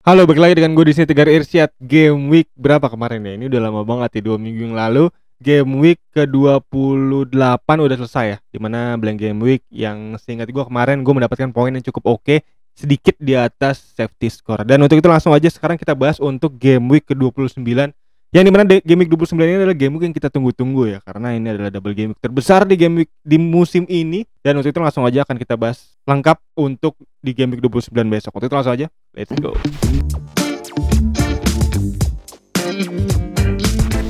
Halo, balik lagi dengan gue di sini Tegar Irsyad. Game week berapa kemarin ya? Ini udah lama banget ya, 2 minggu yang lalu. Game week ke-28 udah selesai ya. Dimana blank game week yang seingat gue kemarin gue mendapatkan poin yang cukup oke, sedikit di atas safety score. Dan untuk itu langsung aja sekarang kita bahas untuk game week ke-29. Yang dimana game week 29 ini adalah game week yang kita tunggu-tunggu ya, karena ini adalah double game week terbesar di game week di musim ini. Dan untuk itu langsung aja akan kita bahas lengkap untuk di game week 29 besok. Untuk itu langsung aja, let's go.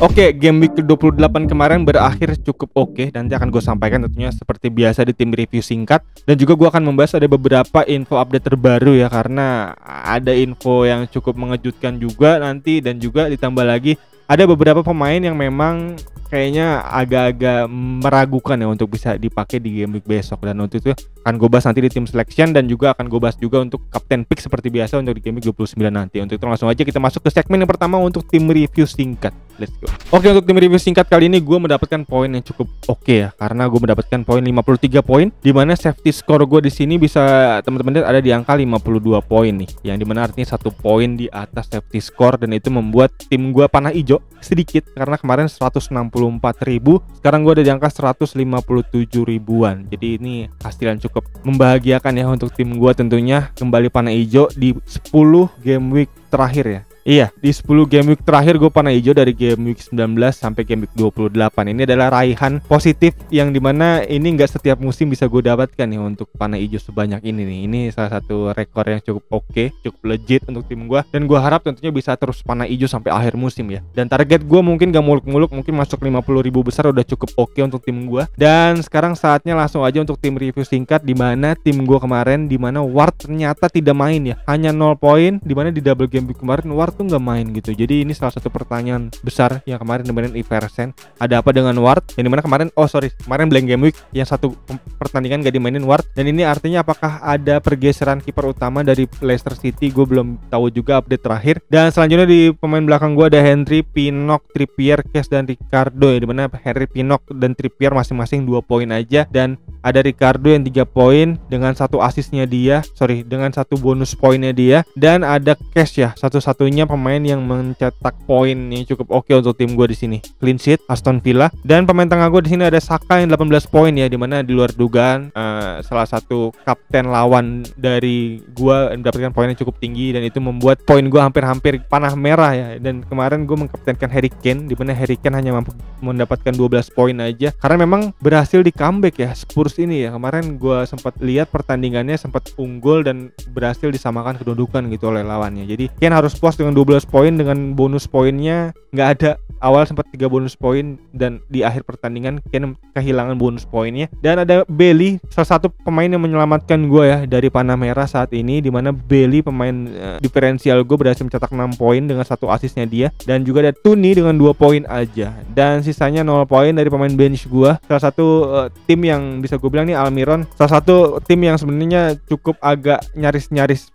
Oke, game week ke-28 kemarin berakhir cukup oke. Nanti akan gue sampaikan tentunya seperti biasa di tim review singkat. Dan juga gue akan membahas ada beberapa info update terbaru ya, karena ada info yang cukup mengejutkan juga nanti. Dan juga ditambah lagi ada beberapa pemain yang memang kayaknya agak-agak meragukan ya untuk bisa dipakai di game week besok. Dan untuk itu akan gue bahas nanti di tim selection, dan juga akan gue bahas juga untuk captain pick seperti biasa untuk di game week 29 nanti. Untuk itu langsung aja kita masuk ke segmen yang pertama untuk tim review singkat. Let's go. Oke, untuk tim review singkat kali ini gue mendapatkan poin yang cukup oke ya, karena gue mendapatkan poin 53 poin, dimana safety score gue di sini bisa teman-teman lihat ada di angka 52 poin nih, yang dimana artinya 1 poin di atas safety score. Dan itu membuat tim gue panah hijau sedikit, karena kemarin 164.000, sekarang gue ada di angka 157 ribuan. Jadi ini hasil yang cukup membahagiakan ya untuk tim gue, tentunya kembali panah hijau di 10 game week terakhir ya. Iya, di 10 game week terakhir gue panah hijau dari game week 19 sampai game week 28. Ini adalah raihan positif yang dimana ini nggak setiap musim bisa gue dapatkan nih untuk panah hijau sebanyak ini nih. Ini salah satu rekor yang cukup oke, cukup legit untuk tim gue. Dan gue harap tentunya bisa terus panah hijau sampai akhir musim ya. Dan target gue mungkin gak muluk-muluk, mungkin masuk 50.000 besar udah cukup oke untuk tim gue. Dan sekarang saatnya langsung aja untuk tim review singkat, dimana tim gue kemarin, dimana Ward ternyata tidak main ya, hanya 0 poin, dimana di double game week kemarin Ward tuh nggak main gitu. Jadi ini salah satu pertanyaan besar yang kemarin dimainin Iversen. Ada apa dengan Ward? Yang dimana kemarin blank game week yang satu pertandingan gak dimainin Ward. Dan ini artinya apakah ada pergeseran kiper utama dari Leicester City? Gue belum tahu juga update terakhir. Dan selanjutnya di pemain belakang gue ada Henry, Pinnock, Trippier, Kes, dan Ricardo ya, dimana Henry, Pinnock, dan Trippier masing-masing 2 poin aja. Dan ada Ricardo yang 3 poin dengan 1 asisnya dia, dengan 1 bonus poinnya dia. Dan ada Kes ya, satu-satunya pemain yang mencetak poin yang cukup oke untuk tim gue di sini. Clean sheet Aston Villa. Dan pemain tengah gue di sini ada Saka yang 18 poin ya, dimana di luar dugaan salah satu kapten lawan dari gue mendapatkan poin yang cukup tinggi, dan itu membuat poin gue hampir panah merah ya. Dan kemarin gue mengkaptenkan Harry Kane, dimana Harry Kane hanya mampu mendapatkan 12 poin aja, karena memang berhasil di comeback ya Spurs ini ya. Kemarin gue sempat lihat pertandingannya, sempat unggul dan berhasil disamakan kedudukan gitu oleh lawannya. Jadi Kane harus puas dengan 12 poin, dengan bonus poinnya nggak ada. Awal sempat 3 bonus poin, dan di akhir pertandingan Kane kehilangan bonus poinnya. Dan ada Bailey, salah satu pemain yang menyelamatkan gue ya dari panah merah saat ini, dimana Bailey pemain diferensial gue berhasil mencetak 6 poin dengan 1 asisnya dia. Dan juga ada Tuni dengan 2 poin aja, dan sisanya 0 poin dari pemain bench gue. Salah satu tim yang bisa gue bilang nih, Almiron, salah satu tim yang sebenarnya cukup agak nyaris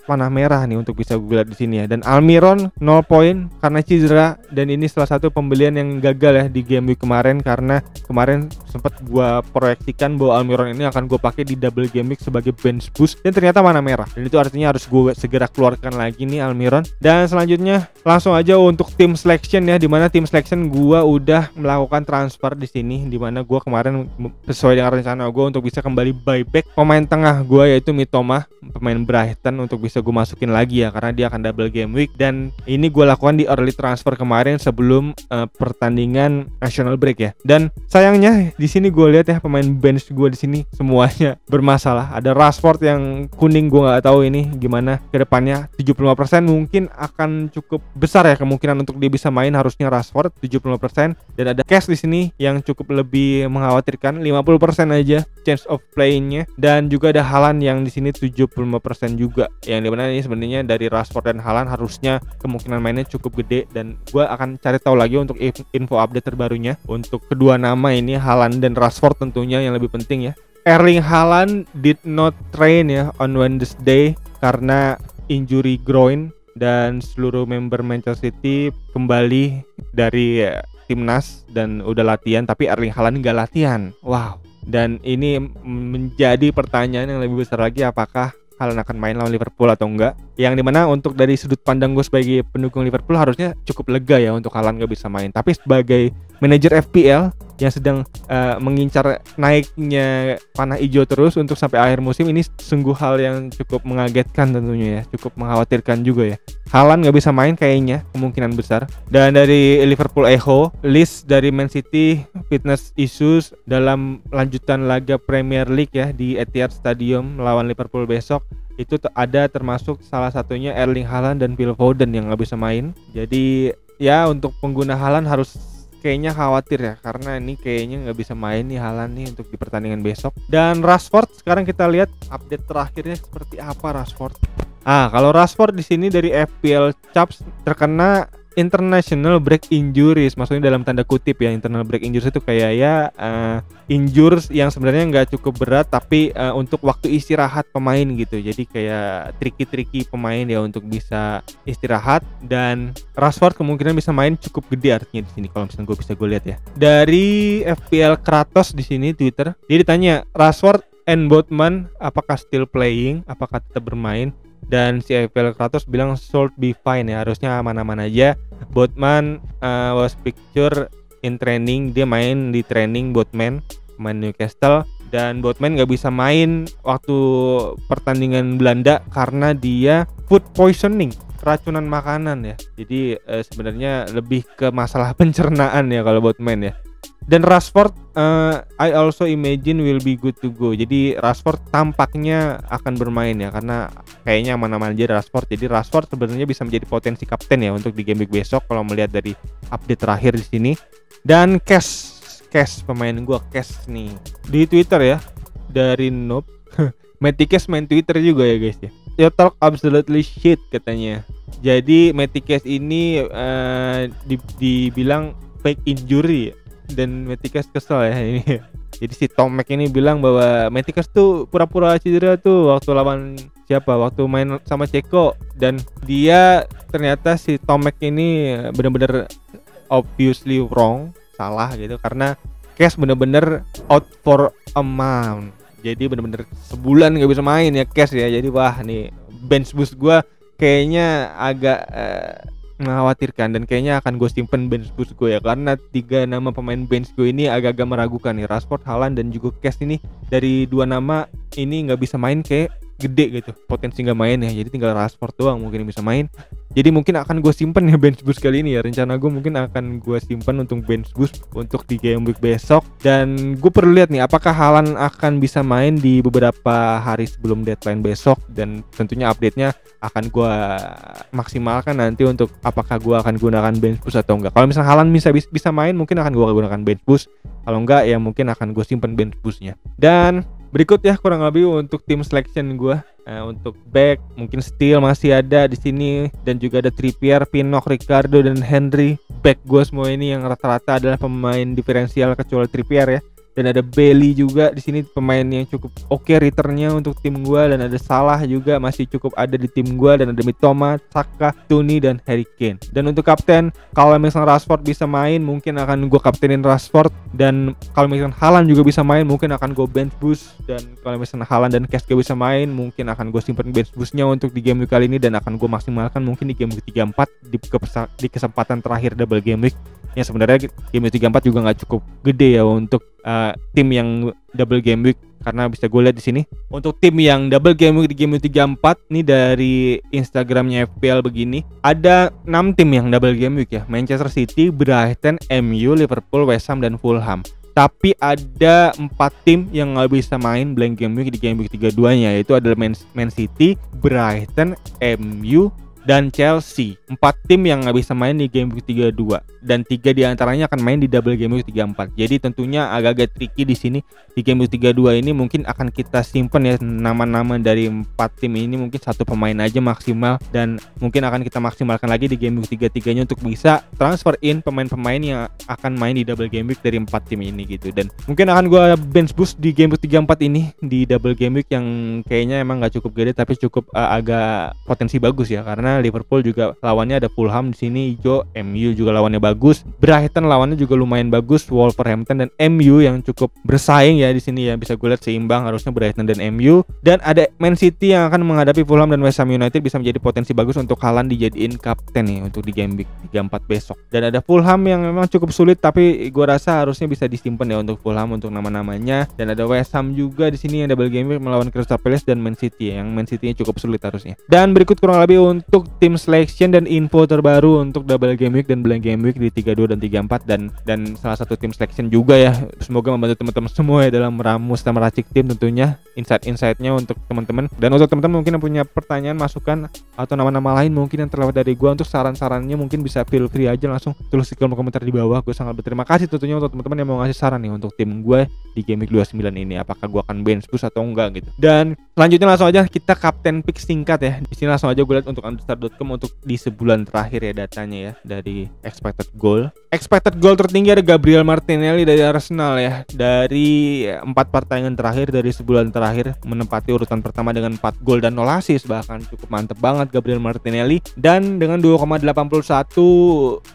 panah merah nih untuk bisa gue lihat di sini ya. Dan Almiron 0 poin karena cedera, dan ini salah satu pembelian yang gagal ya di game week kemarin, karena kemarin sempat gua proyeksikan bahwa Almiron ini akan gue pakai di double game week sebagai bench boost, dan ternyata mana merah, dan itu artinya harus gue segera keluarkan lagi nih Almiron. Dan selanjutnya langsung aja untuk tim selection ya, dimana tim selection gua udah melakukan transfer di sini, dimana gua kemarin sesuai dengan rencana gue untuk bisa kembali buyback pemain tengah gua, yaitu Mitoma, pemain Brighton, untuk bisa gue masukin lagi ya, karena dia akan double game week. Dan ini gue lakukan di early transfer kemarin sebelum pertandingan national break ya. Dan sayangnya di sini gue lihat ya, pemain bench gue di sini semuanya bermasalah. Ada Rashford yang kuning, gue nggak tahu ini gimana kedepannya. 75% mungkin akan cukup besar ya kemungkinan untuk dia bisa main, harusnya Rashford 75%. Dan ada Cash di sini yang cukup lebih mengkhawatirkan, 50% aja chance of playing-nya. Dan juga ada Haaland yang di sini 75% juga, yang dimana ini sebenarnya dari Rashford dan Haaland harusnya kemungkinan mainnya cukup gede. Dan gue akan cari tahu lagi untuk info update terbarunya untuk kedua nama ini, Haaland dan Rashford tentunya yang lebih penting ya. Erling Haaland did not train ya on Wednesday karena injury groin, dan seluruh member Manchester City kembali dari timnas dan udah latihan, tapi Erling Haaland nggak latihan. Wow. Dan ini menjadi pertanyaan yang lebih besar lagi, apakah Haaland akan main lawan Liverpool atau enggak. Yang dimana untuk dari sudut pandang gue sebagai pendukung Liverpool harusnya cukup lega ya untuk Haaland gak bisa main. Tapi sebagai manajer FPL yang sedang mengincar naiknya panah hijau terus untuk sampai akhir musim, ini sungguh hal yang cukup mengagetkan tentunya ya, cukup mengkhawatirkan juga ya. Haaland gak bisa main kayaknya, kemungkinan besar. Dan dari Liverpool Echo, list dari Man City fitness issues dalam lanjutan laga Premier League ya di Etihad Stadium melawan Liverpool besok, itu ada termasuk salah satunya Erling Haaland dan Phil Foden yang gak bisa main. Jadi ya untuk pengguna Haaland harus kayaknya khawatir ya, karena ini kayaknya nggak bisa main nih Haaland nih untuk di pertandingan besok. Dan Rashford, sekarang kita lihat update terakhirnya seperti apa Rashford. Kalau Rashford di sini dari FPL Chaps terkena international break injuries, maksudnya dalam tanda kutip ya. Internal break injuries itu kayak ya injuries yang sebenarnya nggak cukup berat, tapi untuk waktu istirahat pemain gitu. Jadi kayak tricky pemain ya untuk bisa istirahat. Dan Rashford kemungkinan bisa main cukup gede artinya di sini kalau misalnya gue lihat ya. Dari FPL Kratos di sini Twitter, dia ditanya Rashford and Botman apakah still playing, apakah tetap bermain. Dan si FPL Kratos bilang should be fine ya, harusnya aman-aman aja. Botman was picture in training, dia main di training Botman, main Newcastle. Dan Botman gak bisa main waktu pertandingan Belanda karena dia food poisoning, keracunan makanan ya. Jadi sebenarnya lebih ke masalah pencernaan ya kalau Botman ya. Dan Rashford I also imagine will be good to go. Jadi Rashford tampaknya akan bermain ya, karena kayaknya aman-aman aja Rashford. Jadi Rashford sebenarnya bisa menjadi potensi kapten ya untuk di game week besok kalau melihat dari update terakhir di sini. Dan Cash pemain gua Cash nih di Twitter ya, dari Noob. Matty Cash main Twitter juga ya guys ya. You talk absolutely shit katanya. Jadi Matty Cash ini dibilang fake injury ya. Dan Matty Cash kesel ya ini. Jadi si Tomek ini bilang bahwa Matty Cash tuh pura-pura cedera tuh waktu lawan siapa? Waktu main sama Ceko. Dan dia ternyata si Tomek ini benar-benar obviously wrong, salah gitu, karena Cash benar-benar out for a month. Jadi benar-benar sebulan nggak bisa main ya Cash ya. Jadi wah nih bench boost gue kayaknya agak mengkhawatirkan, dan kayaknya akan gue simpen bench boost gue ya, karena 3 nama pemain bench gue ini agak-agak meragukan nih. Rashford, Haaland dan juga Cash ini, dari 2 nama ini nggak bisa main kayak gede gitu, potensi nggak main ya. Jadi tinggal Rashford doang mungkin yang bisa main. Jadi mungkin akan gue simpen ya bench boost kali ini ya. Rencana gue mungkin akan gue simpen untuk bench boost untuk di game week besok. Dan gue perlu lihat nih apakah Haaland akan bisa main di beberapa hari sebelum deadline besok. Dan tentunya update-nya akan gue maksimalkan nanti untuk apakah gue akan gunakan bench boost atau enggak. Kalau misalnya Haaland bisa main, mungkin akan gue gunakan bench boost. Kalau enggak ya mungkin akan gue simpen bench boostnya. Dan berikut ya kurang lebih untuk tim selection gue. Untuk back mungkin Steele masih ada di sini, dan juga ada Trippier, Pinnock, Ricardo dan Henry. Back gue semua ini yang rata-rata adalah pemain diferensial kecuali Trippier ya. Dan ada Bailey juga di sini, pemain yang cukup oke returnnya untuk tim gue. Dan ada Salah juga masih cukup ada di tim gue. Dan ada Mitoma, Saka, Tuni dan Harry Kane. Dan untuk kapten, kalau misalnya Rashford bisa main, mungkin akan gue kaptenin Rashford. Dan kalau misalnya Haaland juga bisa main, mungkin akan gue bench boost. Dan kalau misalnya Haaland dan Cash gak bisa main, mungkin akan gue simpen bench boostnya untuk di game week kali ini. Dan akan gue maksimalkan mungkin di game week 34 di kesempatan terakhir double game week. Yang sebenarnya game week 34 juga nggak cukup gede ya untuk tim yang double game week, karena bisa gue lihat di sini untuk tim yang double game week di game week 34 nih dari Instagramnya FPL begini, ada 6 tim yang double game week ya: Manchester City, Brighton, MU, Liverpool, West Ham dan Fulham. Tapi ada 4 tim yang nggak bisa main blank game week di game week 32-nya, yaitu adalah Man City, Brighton, MU dan Chelsea. 4 tim yang nggak bisa main di game week 32, dan 3 diantaranya akan main di double game week 34. Jadi tentunya agak-agak tricky di sini. Di game week 32 ini mungkin akan kita simpen ya nama-nama dari 4 tim ini, mungkin 1 pemain aja maksimal, dan mungkin akan kita maksimalkan lagi di game week 33-nya untuk bisa transfer in pemain-pemain yang akan main di double game week dari 4 tim ini gitu. Dan mungkin akan gue bench boost di game week 34 ini di double game week yang kayaknya emang nggak cukup gede, tapi cukup agak potensi bagus ya, karena mana Liverpool juga lawannya ada Fulham di sini hijau, MU juga lawannya bagus, Brighton lawannya juga lumayan bagus, Wolverhampton dan MU yang cukup bersaing ya di sini ya, bisa gue lihat seimbang harusnya Brighton dan MU, dan ada Man City yang akan menghadapi Fulham dan West Ham United, bisa menjadi potensi bagus untuk Haaland dijadiin kapten nih untuk di game week 34 besok. Dan ada Fulham yang memang cukup sulit tapi gue rasa harusnya bisa disimpan ya untuk Fulham untuk nama-namanya, dan ada West Ham juga di sini yang double game week melawan Crystal Palace dan Man City yang Man City-nya cukup sulit harusnya. Dan berikut kurang lebih untuk tim selection dan info terbaru untuk double game week dan blind game week di 32 dan 34, dan salah satu tim selection juga ya, semoga membantu teman-teman semua ya dalam meramus dan meracik tim tentunya, insight-insightnya untuk teman-teman. Dan untuk teman-teman mungkin yang punya pertanyaan, masukan atau nama-nama lain mungkin yang terlewat dari gua, untuk saran-sarannya mungkin bisa feel free aja langsung tulis di kolom komentar di bawah. Gue sangat berterima kasih tentunya untuk teman-teman yang mau ngasih saran nih untuk tim gue di game week 29 ini, apakah gue akan bench boost atau enggak gitu. Dan selanjutnya langsung aja kita kapten pick singkat ya. Di sini langsung aja gue lihat untuk understar.com untuk di sebulan terakhir ya datanya ya dari expected goal. Expected goal tertinggi ada Gabriel Martinelli dari Arsenal ya. Dari 4 pertandingan terakhir dari sebulan terakhir menempati urutan pertama dengan 4 gol dan 0 assist, bahkan cukup mantep banget Gabriel Martinelli, dan dengan 2,81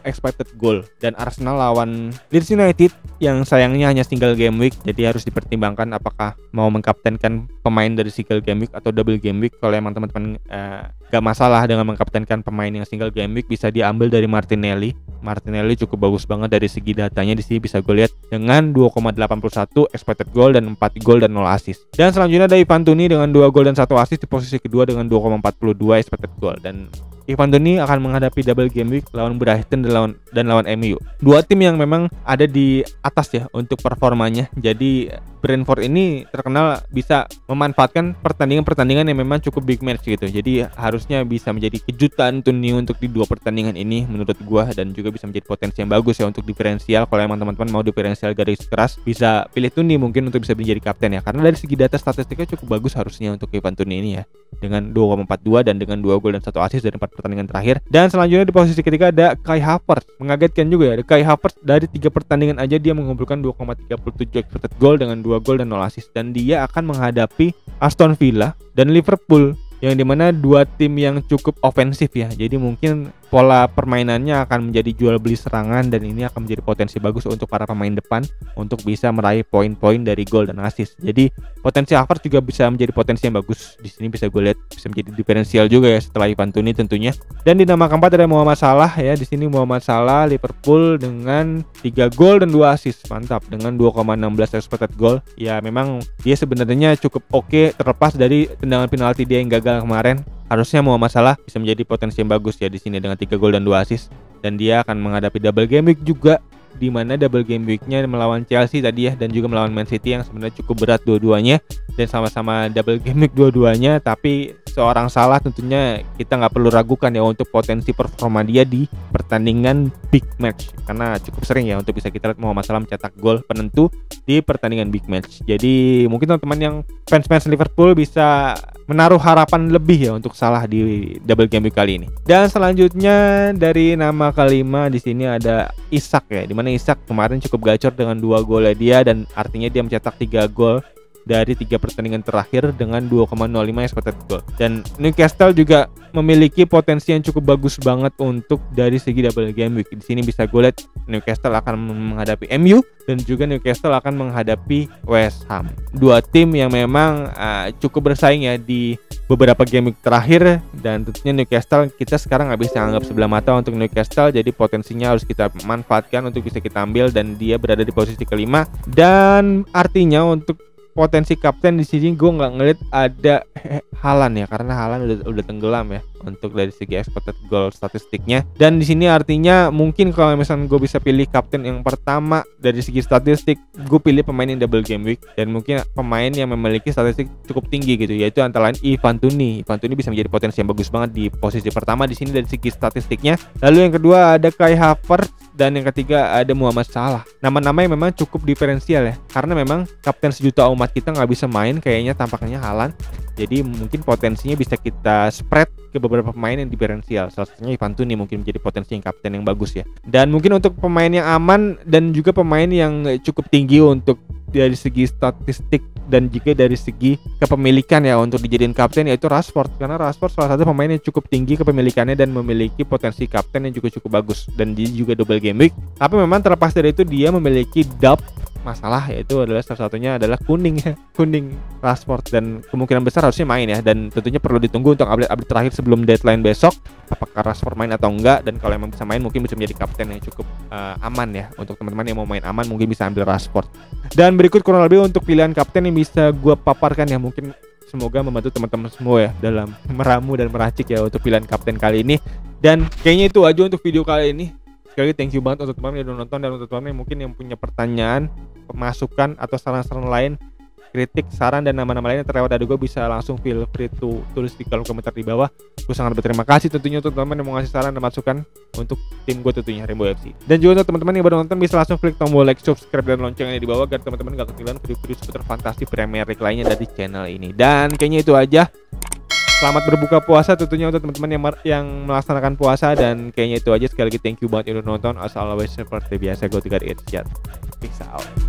expected goal. Dan Arsenal lawan Leeds United yang sayangnya hanya single game week, jadi harus dipertimbangkan apakah mau mengkaptenkan pemain dari single game week atau double game week. Kalau emang teman-teman gak masalah dengan mengkaptenkan pemain yang single game week, bisa diambil dari Martinelli. Martinelli cukup bagus banget dari segi datanya, di sini bisa gue lihat dengan 2,81 expected goal dan 4 gol dan 0 assist. Dan selanjutnya ada Ivan Toney dengan 2 gol dan 1 assist di posisi kedua dengan 2,42 expected goal. Dan Ivan Toney akan menghadapi double game week lawan Brighton dan lawan MU. Dua tim yang memang ada di atas ya untuk performanya. Jadi Brentford ini terkenal bisa memanfaatkan pertandingan-pertandingan yang memang cukup big match gitu. Jadi harusnya bisa menjadi kejutan Toney untuk di 2 pertandingan ini menurut gua, dan juga bisa menjadi potensi yang bagus ya untuk diferensial. Kalau emang teman-teman mau diferensial garis keras, bisa pilih Toney mungkin untuk bisa menjadi kapten ya. Karena dari segi data statistiknya cukup bagus harusnya untuk Ivan Toney ini ya. Dengan 2,42 dan dengan 2 gol dan 1 assist dari 4 pertandingan terakhir. Dan selanjutnya di posisi ketiga ada Kai Havertz. Mengagetkan juga ya, ada Kai Havertz dari 3 pertandingan aja dia mengumpulkan 2,37 expected goal dengan 2 gol dan 0 assist, dan dia akan menghadapi Aston Villa dan Liverpool yang dimana dua tim yang cukup ofensif ya. Jadi mungkin pola permainannya akan menjadi jual beli serangan, dan ini akan menjadi potensi bagus untuk para pemain depan untuk bisa meraih poin-poin dari gol dan assist. Jadi potensi Havertz juga bisa menjadi potensi yang bagus di sini, bisa gue lihat bisa menjadi diferensial juga ya setelah Ivan Toney tentunya. Dan di nama keempat ada Mohamed Salah ya. Di sini Mohamed Salah Liverpool dengan 3 gol dan 2 assist. Mantap dengan 2,16 expected goal. Ya memang dia sebenarnya cukup oke terlepas dari tendangan penalti dia yang gagal kemarin. Harusnya Mohamed Salah bisa menjadi potensi yang bagus ya di sini dengan 3 gol dan 2 assist, dan dia akan menghadapi double game week juga, di mana double game weeknya melawan Chelsea tadi ya, dan juga melawan Man City yang sebenarnya cukup berat dua-duanya, dan sama-sama double game week dua-duanya. Tapi seorang Salah tentunya kita nggak perlu ragukan ya untuk potensi performa dia di pertandingan big match, karena cukup sering ya untuk bisa kita lihat Mohamed Salah mencetak gol penentu di pertandingan big match. Jadi mungkin teman-teman yang fans Liverpool bisa menaruh harapan lebih ya untuk Salah di double game week kali ini. Dan selanjutnya dari nama kelima di sini ada Isak ya, dimana Isak kemarin cukup gacor dengan 2 golnya dia, dan artinya dia mencetak 3 gol dari 3 pertandingan terakhir dengan 2,05 expected goal. Dan Newcastle juga memiliki potensi yang cukup bagus banget untuk dari segi double game week. Di sini bisa gue lihat Newcastle akan menghadapi MU dan juga Newcastle akan menghadapi West Ham. Dua tim yang memang cukup bersaing ya di beberapa game week terakhir, dan tentunya Newcastle kita sekarang nggak bisa anggap sebelah mata untuk Newcastle. Jadi potensinya harus kita manfaatkan untuk bisa kita ambil, dan dia berada di posisi kelima. Dan artinya untuk potensi kapten di sini gue nggak ngeliat ada Haaland ya, karena Haaland udah tenggelam ya untuk dari segi expected goal statistiknya. Dan di sini artinya mungkin kalau misalnya gue bisa pilih kapten yang pertama dari segi statistik, gue pilih pemain yang double game week, dan mungkin pemain yang memiliki statistik cukup tinggi gitu, yaitu antara lain Ivan Toney. Ivan Toney bisa menjadi potensi yang bagus banget di posisi pertama di sini dari segi statistiknya. Lalu yang kedua ada Kai Havertz, dan yang ketiga ada Mohamed Salah. Nama-nama yang memang cukup diferensial ya, karena memang kapten sejuta umat kita nggak bisa main kayaknya tampaknya Haaland. Jadi mungkin potensinya bisa kita spread ke beberapa pemain yang diferensial. Salah satunya Ivan Toney mungkin menjadi potensi yang kapten yang bagus ya. Dan mungkin untuk pemain yang aman dan juga pemain yang cukup tinggi untuk dari segi statistik dan juga dari segi kepemilikan ya untuk dijadiin kapten, yaitu Rashford, karena Rashford salah satu pemain yang cukup tinggi kepemilikannya dan memiliki potensi kapten yang juga cukup bagus, dan dia juga double game week. Tapi memang terlepas dari itu dia memiliki masalah, yaitu adalah salah satunya adalah kuning Rashford, dan kemungkinan besar harusnya main ya, dan tentunya perlu ditunggu untuk update terakhir sebelum deadline besok apakah Rashford main atau enggak, dan kalau emang bisa main mungkin bisa menjadi kapten yang cukup aman ya untuk teman-teman yang mau main aman, mungkin bisa ambil Rashford. Dan berikut kurang lebih untuk pilihan kapten yang bisa gue paparkan ya, mungkin semoga membantu teman-teman semua ya dalam meramu dan meracik ya untuk pilihan kapten kali ini. Dan kayaknya itu aja untuk video kali ini. Sekali lagi thank you banget untuk teman-teman yang udah nonton, dan untuk teman-teman yang mungkin yang punya pertanyaan, masukan atau saran-saran lain, kritik, saran, dan nama-nama lainnya terlewat dari gue, bisa langsung feel free to tulis di kolom komentar di bawah. Gue sangat berterima kasih tentunya untuk teman-teman yang mau ngasih saran dan masukan untuk tim gue tentunya Rainbow FC. Dan juga untuk teman-teman yang baru nonton bisa langsung klik tombol like, subscribe, dan loncengnya di bawah agar teman-teman gak ketinggalan video-video seputar fantasi Premier League lainnya dari channel ini. Dan kayaknya itu aja. Selamat berbuka puasa tentunya untuk teman-teman yang melaksanakan puasa, dan kayaknya itu aja. Sekali lagi thank you banget yang udah nonton. As always seperti biasa, go to God, it's Peace out.